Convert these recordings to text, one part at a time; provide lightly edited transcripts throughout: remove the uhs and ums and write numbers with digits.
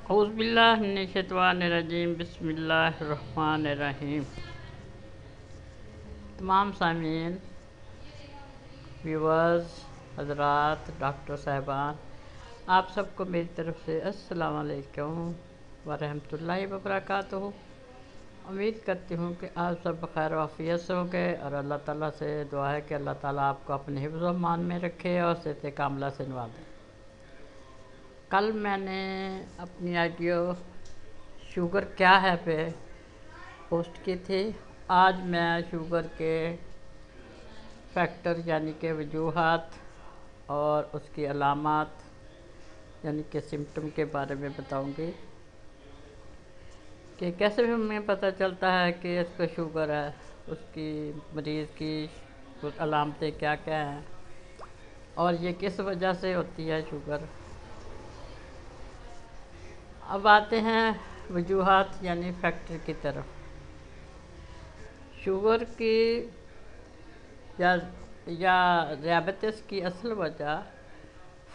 اعوذ باللہ من الشیطان الرجیم، بسم اللہ الرحمن الرحیم۔ تمام سامعین، ویورز، حضرات، ڈاکٹر صاحبان، آپ سب کو میری طرف سے السلام علیکم ورحمۃ اللہ وبرکاتہ۔ امید کرتی ہوں کہ آپ سب بخیر و عافیت سے ہوں گے، اور اللہ تعالیٰ سے دعا ہے کہ اللہ تعالیٰ آپ کو اپنے حفظ و امان میں رکھے اور صحت کاملہ سے نوازے۔ کل میں نے اپنی آڈیو شوگر کیا ہے پہ پوسٹ کی تھی۔ آج میں شوگر کے فیکٹر یعنی کہ وجوہات اور اس کی علامات یعنی کہ سمٹم کے بارے میں بتاؤں گی کہ کیسے ہمیں پتہ چلتا ہے کہ اس کو شوگر ہے، اس کی مریض کی کچھ علامتیں کیا کیا ہیں اور یہ کس وجہ سے ہوتی ہے شوگر۔ اب آتے ہیں وجوہات یعنی فیکٹر کی طرف۔ شوگر کی یا ذیابیطس کی اصل وجہ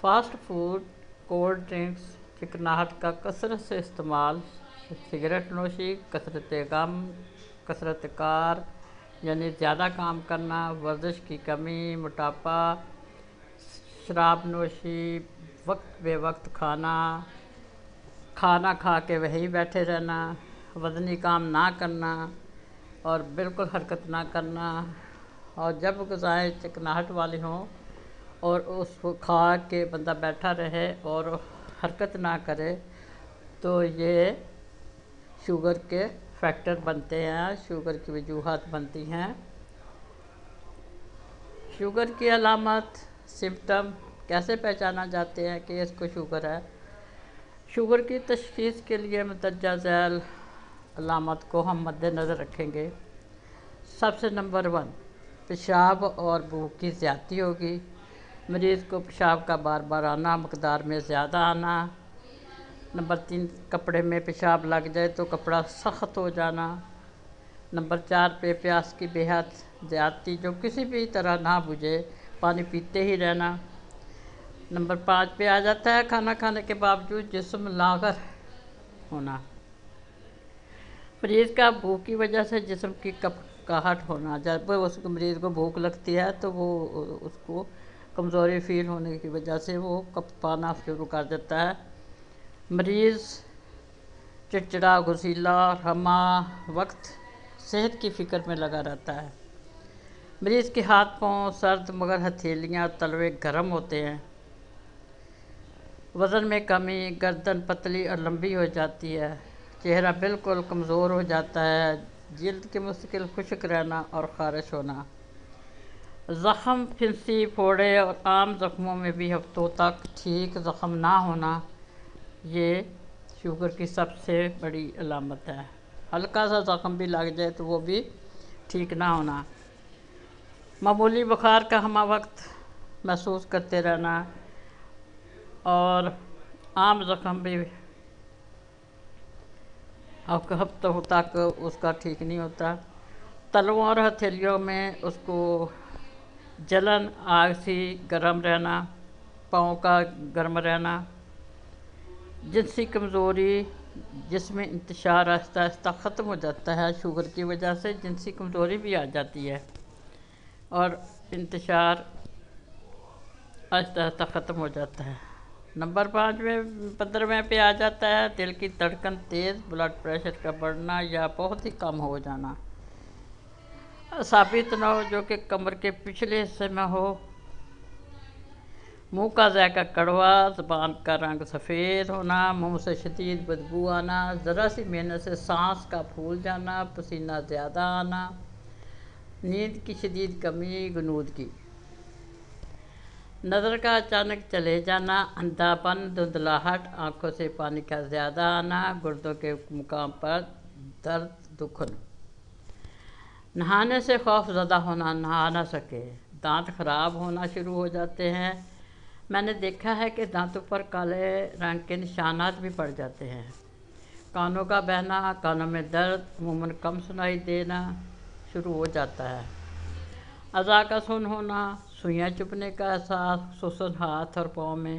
فاسٹ فوڈ، کولڈ ڈرنکس، چکناہٹ کا کثرت سے استعمال، سگریٹ نوشی، کثرت غم، کثرت کار یعنی زیادہ کام کرنا، ورزش کی کمی، موٹاپا، شراب نوشی، وقت بے وقت کھانا کھا کے وہیں بیٹھے رہنا، وزنی کام نہ کرنا اور بالکل حرکت نہ کرنا، اور جب غذائیں چکناہٹ والی ہوں اور اس کو کھا کے بندہ بیٹھا رہے اور حرکت نہ کرے تو یہ شوگر کے فیکٹر بنتے ہیں، شوگر کی وجوہات بنتی ہیں۔ شوگر کی علامات، سمپٹم کیسے پہچانا جاتے ہیں کہ اس کو شوگر ہے۔ شوگر کی تشخیص کے لیے مندرجہ ذیل علامات کو ہم مد نظر رکھیں گے۔ سب سے نمبر 1، پیشاب اور بھوک کی زیادتی ہوگی۔ مریض کو پیشاب کا بار بار آنا، مقدار میں زیادہ آنا۔ نمبر 3، کپڑے میں پیشاب لگ جائے تو کپڑا سخت ہو جانا۔ نمبر 4، پیاس کی بے حد زیادتی جو کسی بھی طرح نہ بجھے، پانی پیتے ہی رہنا۔ نمبر 5 پہ آ جاتا ہے کھانا کھانے کے باوجود جسم لاغر ہونا۔ مریض کا بھوک کی وجہ سے جسم کی کپکاہٹ ہونا، جب اس مریض کو بھوک لگتی ہے تو وہ اس کو کمزوری فیل ہونے کی وجہ سے وہ کپانا شروع کر دیتا ہے۔ مریض چڑچڑا، غصیلا، ہمہ وقت صحت کی فکر میں لگا رہتا ہے۔ مریض کے ہاتھ پاؤں سرد مگر ہتھیلیاں تلوے گرم ہوتے ہیں۔ وزن میں کمی، گردن پتلی اور لمبی ہو جاتی ہے۔ چہرہ بالکل کمزور ہو جاتا ہے۔ جلد کے مستقل خشک رہنا اور خارش ہونا۔ زخم، پھنسی، پھوڑے اور عام زخموں میں بھی ہفتوں تک ٹھیک زخم نہ ہونا، یہ شوگر کی سب سے بڑی علامت ہے۔ ہلکا سا زخم بھی لگ جائے تو وہ بھی ٹھیک نہ ہونا۔ معمولی بخار کا ہمہ وقت محسوس کرتے رہنا اور عام زخم بھی ہفتوں تک اس کا ٹھیک نہیں ہوتا۔ تلووں اور ہتھیلیوں میں اس کو جلن، آگ سی گرم رہنا، پاؤں کا گرم رہنا۔ جنسی کمزوری، جس میں انتشار آہستہ آہستہ ختم ہو جاتا ہے۔ شوگر کی وجہ سے جنسی کمزوری بھی آ جاتی ہے اور انتشار آہستہ آہستہ ختم ہو جاتا ہے۔ نمبر 15 پہ آ جاتا ہے دل کی دھڑکن تیز، بلڈ پریشر کا بڑھنا یا بہت ہی کم ہو جانا۔ اعصابی تناؤ جو کہ کمر کے پچھلے حصے میں ہو۔ منہ کا ذائقہ کڑوا، زبان کا رنگ سفید ہونا، منہ سے شدید بدبو آنا، ذرا سی محنت سے سانس کا پھول جانا، پسینہ زیادہ آنا، نیند کی شدید کمی، غنودگی، نظر کا اچانک چلے جانا، اندھا پن، دھندلاہٹ، آنکھوں سے پانی کا زیادہ آنا، گردوں کے مقام پر درد، دکھن، نہانے سے خوف زدہ ہونا، نہا نہ سکے، دانت خراب ہونا شروع ہو جاتے ہیں۔ میں نے دیکھا ہے کہ دانتوں پر کالے رنگ کے نشانات بھی پڑ جاتے ہیں۔ کانوں کا بہنا، کانوں میں درد، عموماً کم سنائی دینا شروع ہو جاتا ہے۔ اعضاء کا سن ہونا، سوئیاں چبھنے کا احساس، خصوصاً ہاتھ اور پاؤں میں،